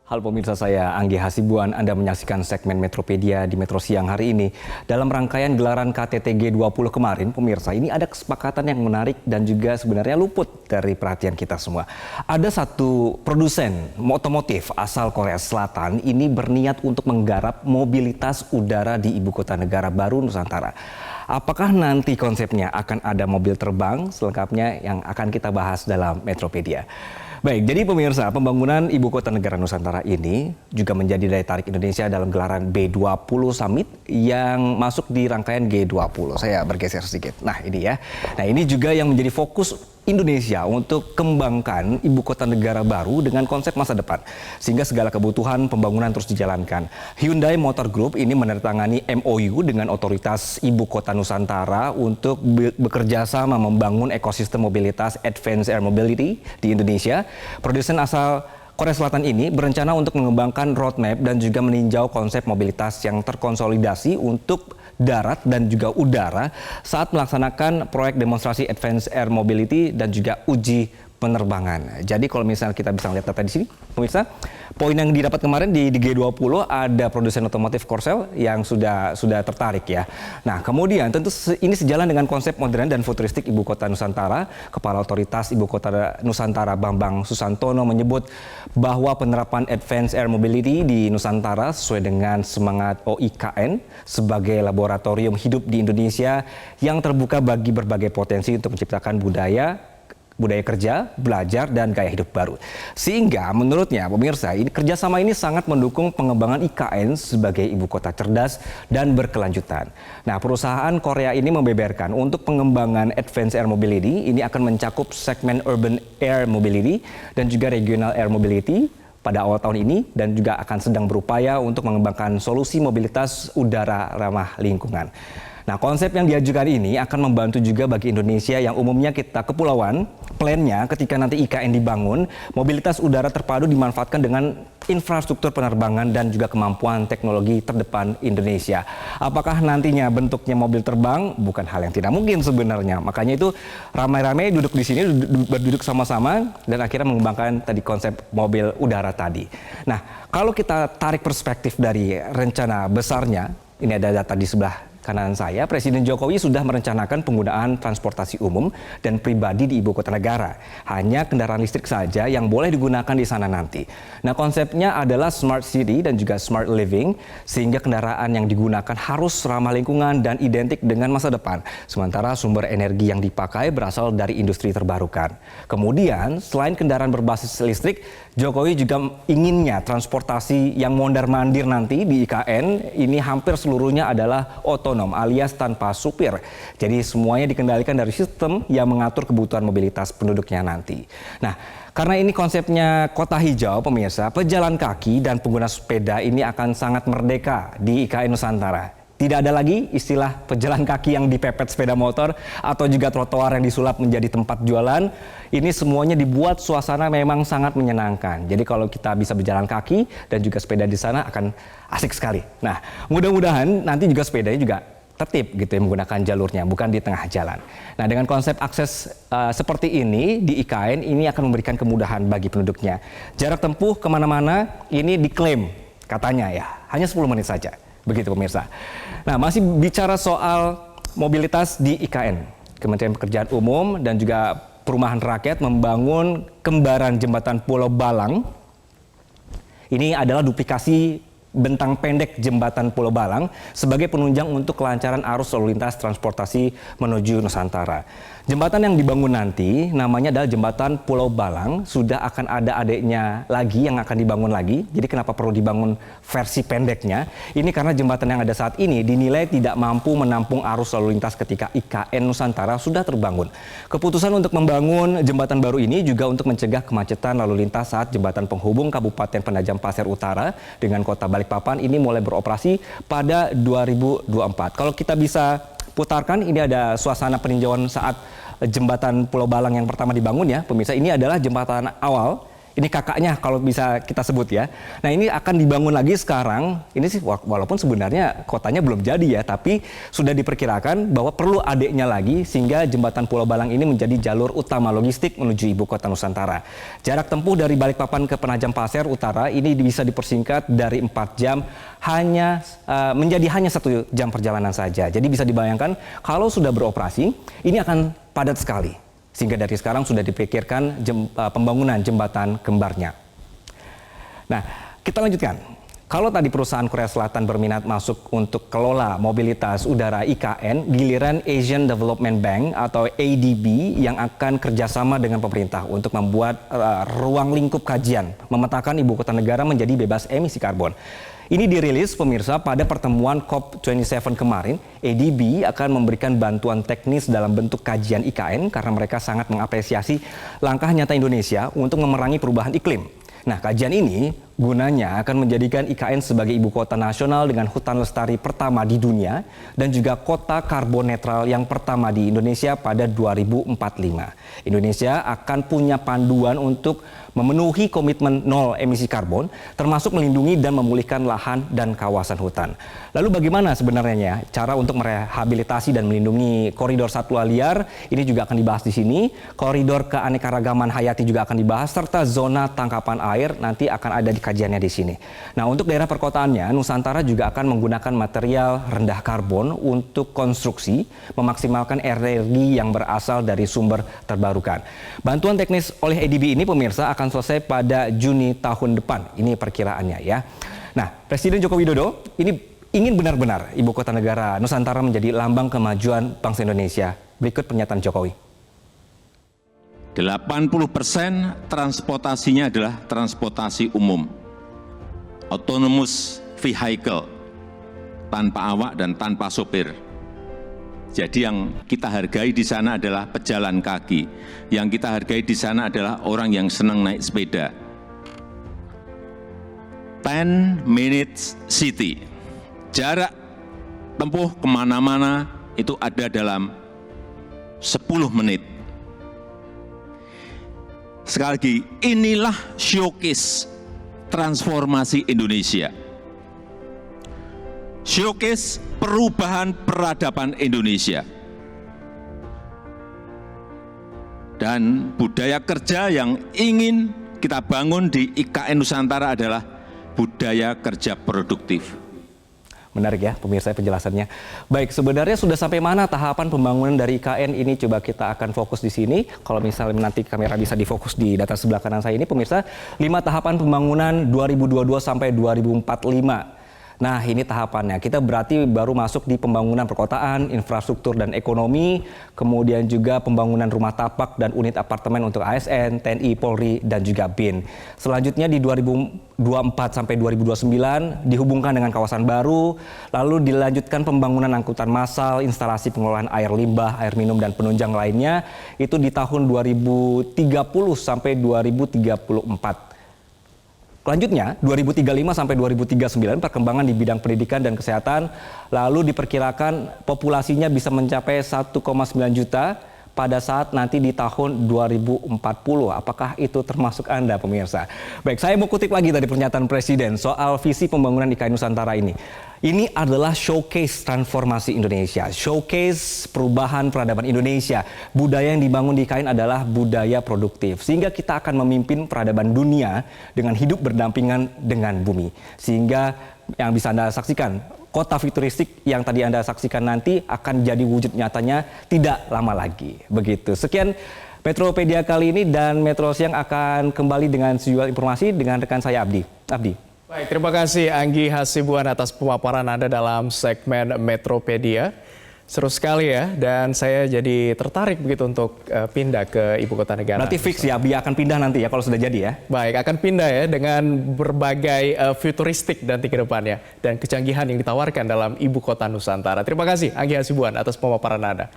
Halo pemirsa, saya Anggi Hasibuan. Anda menyaksikan segmen Metropedia di Metro Siang hari ini. Dalam rangkaian gelaran KTT G20 kemarin, pemirsa, ini ada kesepakatan yang menarik dan juga sebenarnya luput dari perhatian kita semua. Ada satu produsen otomotif asal Korea Selatan ini berniat untuk menggarap mobilitas udara di ibu kota negara baru Nusantara. Apakah nanti konsepnya akan ada mobil terbang? Selengkapnya yang akan kita bahas dalam Metropedia. Baik, jadi pemirsa, pembangunan Ibu Kota Negara Nusantara ini juga menjadi daya tarik Indonesia dalam gelaran B20 Summit yang masuk di rangkaian G20. Saya bergeser sedikit. Nah, ini ya. Nah, ini juga yang menjadi fokus Indonesia untuk kembangkan Ibu Kota Negara baru dengan konsep masa depan. Sehingga segala kebutuhan pembangunan terus dijalankan. Hyundai Motor Group ini menandatangani MOU dengan otoritas Ibu Kota Nusantara untuk bekerja sama membangun ekosistem mobilitas Advanced Air Mobility di Indonesia. Produsen asal Korea Selatan ini berencana untuk mengembangkan roadmap dan juga meninjau konsep mobilitas yang terkonsolidasi untuk darat dan juga udara saat melaksanakan proyek demonstrasi Advanced Air Mobility dan juga uji penerbangan. Jadi kalau misalnya kita bisa lihat data di sini, pemirsa, poin yang didapat kemarin di G20 ada produsen otomotif Korsel yang sudah tertarik ya. Nah, kemudian tentu ini sejalan dengan konsep modern dan futuristik Ibu Kota Nusantara. Kepala Otoritas Ibu Kota Nusantara Bambang Susantono menyebut bahwa penerapan Advanced Air Mobility di Nusantara sesuai dengan semangat OIKN sebagai laboratorium hidup di Indonesia yang terbuka bagi berbagai potensi untuk menciptakan budaya kerja, belajar, dan gaya hidup baru. Sehingga menurutnya pemirsa, kerjasama ini sangat mendukung pengembangan IKN sebagai ibu kota cerdas dan berkelanjutan. Nah, perusahaan Korea ini membeberkan untuk pengembangan Advanced Air Mobility ini akan mencakup segmen Urban Air Mobility dan juga Regional Air Mobility pada awal tahun ini dan juga akan sedang berupaya untuk mengembangkan solusi mobilitas udara ramah lingkungan. Nah, konsep yang diajukan ini akan membantu juga bagi Indonesia yang umumnya kita kepulauan. Plannya ketika nanti IKN dibangun, mobilitas udara terpadu dimanfaatkan dengan infrastruktur penerbangan dan juga kemampuan teknologi terdepan Indonesia. Apakah nantinya bentuknya mobil terbang? Bukan hal yang tidak mungkin sebenarnya. Makanya itu ramai-ramai duduk di sini, berduduk sama-sama dan akhirnya mengembangkan tadi konsep mobil udara tadi. Nah, kalau kita tarik perspektif dari rencana besarnya, ini ada data di sebelah kanan saya, Presiden Jokowi sudah merencanakan penggunaan transportasi umum dan pribadi di ibu kota negara. Hanya kendaraan listrik saja yang boleh digunakan di sana nanti. Nah, konsepnya adalah smart city dan juga smart living, sehingga kendaraan yang digunakan harus ramah lingkungan dan identik dengan masa depan. Sementara sumber energi yang dipakai berasal dari industri terbarukan. Kemudian, selain kendaraan berbasis listrik, Jokowi juga inginnya transportasi yang mondar-mandir nanti di IKN ini hampir seluruhnya adalah otonom alias tanpa supir. Jadi semuanya dikendalikan dari sistem yang mengatur kebutuhan mobilitas penduduknya nanti. Nah, karena ini konsepnya kota hijau, pemirsa, pejalan kaki dan pengguna sepeda ini akan sangat merdeka di IKN Nusantara. Tidak ada lagi istilah pejalan kaki yang dipepet sepeda motor atau juga trotoar yang disulap menjadi tempat jualan. Ini semuanya dibuat suasana memang sangat menyenangkan. Jadi kalau kita bisa berjalan kaki dan juga sepeda di sana akan asik sekali. Nah, mudah-mudahan nanti juga sepedanya juga tertib gitu ya menggunakan jalurnya, bukan di tengah jalan. Nah, dengan konsep akses seperti ini di IKN ini akan memberikan kemudahan bagi penduduknya. Jarak tempuh kemana-mana ini diklaim katanya ya, hanya 10 menit saja. Begitu pemirsa. Nah, masih bicara soal mobilitas di IKN. Kementerian Pekerjaan Umum dan juga Perumahan Rakyat membangun kembaran jembatan Pulau Balang. Ini adalah duplikasi bentang pendek jembatan Pulau Balang sebagai penunjang untuk kelancaran arus lalu lintas transportasi menuju Nusantara. Jembatan yang dibangun nanti namanya adalah Jembatan Pulau Balang. Sudah akan ada adiknya lagi yang akan dibangun lagi. Jadi kenapa perlu dibangun versi pendeknya? Ini karena jembatan yang ada saat ini dinilai tidak mampu menampung arus lalu lintas ketika IKN Nusantara sudah terbangun. Keputusan untuk membangun jembatan baru ini juga untuk mencegah kemacetan lalu lintas saat jembatan penghubung Kabupaten Penajam Pasir Utara dengan Kota Balikpapan ini mulai beroperasi pada 2024. Kalau kita bisa putarkan, ini ada suasana peninjauan saat jembatan Pulau Balang yang pertama dibangun ya, pemirsa. Ini adalah jembatan awal Ini kakaknya kalau bisa kita sebut ya. Nah ini akan dibangun lagi sekarang. Ini sih walaupun sebenarnya kotanya belum jadi ya, tapi sudah diperkirakan bahwa perlu adiknya lagi sehingga jembatan Pulau Balang ini menjadi jalur utama logistik menuju ibu kota Nusantara. Jarak tempuh dari Balikpapan ke Penajam Pasir Utara ini bisa dipersingkat dari 4 jam menjadi hanya 1 jam perjalanan saja. Jadi bisa dibayangkan kalau sudah beroperasi ini akan padat sekali. Sehingga dari sekarang sudah dipikirkan pembangunan jembatan kembarnya. Nah, kita lanjutkan. Kalau tadi perusahaan Korea Selatan berminat masuk untuk kelola mobilitas udara IKN, giliran Asian Development Bank atau ADB yang akan kerjasama dengan pemerintah untuk membuat ruang lingkup kajian, memetakan ibu kota negara menjadi bebas emisi karbon. Ini dirilis pemirsa pada pertemuan COP27 kemarin. ADB akan memberikan bantuan teknis dalam bentuk kajian IKN karena mereka sangat mengapresiasi langkah nyata Indonesia untuk memerangi perubahan iklim. Nah, kajian ini gunanya akan menjadikan IKN sebagai ibu kota nasional dengan hutan lestari pertama di dunia dan juga kota karbon netral yang pertama di Indonesia pada 2045. Indonesia akan punya panduan untuk memenuhi komitmen nol emisi karbon, termasuk melindungi dan memulihkan lahan dan kawasan hutan. Lalu bagaimana sebenarnya cara untuk merehabilitasi dan melindungi koridor satwa liar? Ini juga akan dibahas di sini. Koridor keanekaragaman hayati juga akan dibahas, serta zona tangkapan air nanti akan ada di kajiannya di sini. Nah, untuk daerah perkotaannya, Nusantara juga akan menggunakan material rendah karbon untuk konstruksi, memaksimalkan energi yang berasal dari sumber terbarukan. Bantuan teknis oleh ADB ini pemirsa akan selesai pada Juni tahun depan. Ini perkiraannya ya. Nah, Presiden Joko Widodo ini ingin benar-benar ibu kota negara Nusantara menjadi lambang kemajuan bangsa Indonesia. Berikut pernyataan Jokowi. 80% transportasinya adalah transportasi umum, autonomous vehicle, tanpa awak dan tanpa sopir. Jadi yang kita hargai di sana adalah pejalan kaki, yang kita hargai di sana adalah orang yang senang naik sepeda. 10 minutes city, jarak tempuh kemana-mana itu ada dalam 10 menit. Sekali lagi, inilah showcase transformasi Indonesia. Showcase perubahan peradaban Indonesia. Dan budaya kerja yang ingin kita bangun di IKN Nusantara adalah budaya kerja produktif. Menarik ya pemirsa penjelasannya. Baik, sebenarnya sudah sampai mana tahapan pembangunan dari IKN ini? Coba kita akan fokus di sini. Kalau misalnya nanti kamera bisa difokus di data sebelah kanan saya ini pemirsa, 5 tahapan pembangunan 2022 sampai 2045. Nah, ini tahapannya. Kita berarti baru masuk di pembangunan perkotaan, infrastruktur dan ekonomi, kemudian juga pembangunan rumah tapak dan unit apartemen untuk ASN, TNI, Polri, dan juga BIN. Selanjutnya di 2024 sampai 2029 dihubungkan dengan kawasan baru, lalu dilanjutkan pembangunan angkutan massal, instalasi pengelolaan air limbah, air minum, dan penunjang lainnya, itu di tahun 2030 sampai 2034. Selanjutnya, 2035 sampai 2039 perkembangan di bidang pendidikan dan kesehatan, lalu diperkirakan populasinya bisa mencapai 1,9 juta pada saat nanti di tahun 2040. Apakah itu termasuk Anda pemirsa? Baik, saya mau kutip lagi dari pernyataan Presiden soal visi pembangunan IKN Nusantara ini. Ini adalah showcase transformasi Indonesia, showcase perubahan peradaban Indonesia. Budaya yang dibangun di IKN adalah budaya produktif, sehingga kita akan memimpin peradaban dunia dengan hidup berdampingan dengan bumi. Sehingga yang bisa Anda saksikan, kota futuristik yang tadi Anda saksikan nanti akan jadi wujud nyatanya tidak lama lagi. Begitu. Sekian Metropedia kali ini, dan Metro Siang akan kembali dengan sejumlah informasi dengan rekan saya Abdi. Baik, terima kasih Anggi Hasibuan atas pemaparan Anda dalam segmen Metropedia. Seru sekali ya, dan saya jadi tertarik begitu untuk pindah ke ibu kota negara. Nanti fix ya, Abdi akan pindah nanti ya kalau sudah jadi ya. Baik, akan pindah ya dengan berbagai futuristik nanti ke depannya dan kecanggihan yang ditawarkan dalam ibu kota Nusantara. Terima kasih Anggi Hasibuan atas pemaparan Anda.